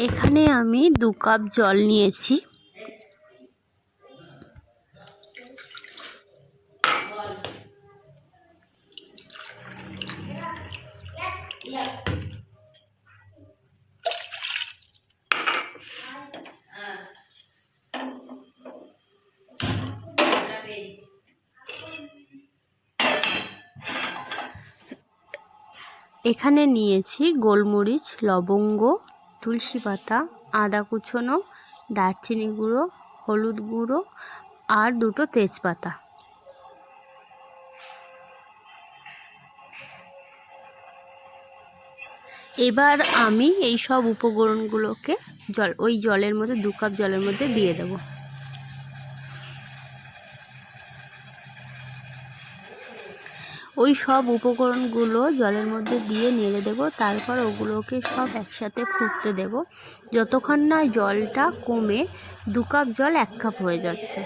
এখানে আমি 2 কাপ জল নিয়েছি। এখানে নিয়েছি গোলমরিচ, লবঙ্গ, তুলসী পাতা, আদা কুচনো, দারচিনি গুঁড়ো, হলুদ গুঁড়ো আর 2টো তেজপাতা। এবার আমি এই সব উপকরণগুলোকে জলের মধ্যে 2 কাপ জলের মধ্যে দিয়ে দেব। ওই সব উপকরণগুলো জলের মধ্যে দিয়ে নেড়ে দেব। তারপর ওগুলোকে সব একসাথে ফুটতে দেব যতক্ষণ না জলটা কমে 2 কাপ জল 1 কাপ হয়ে যাচ্ছে।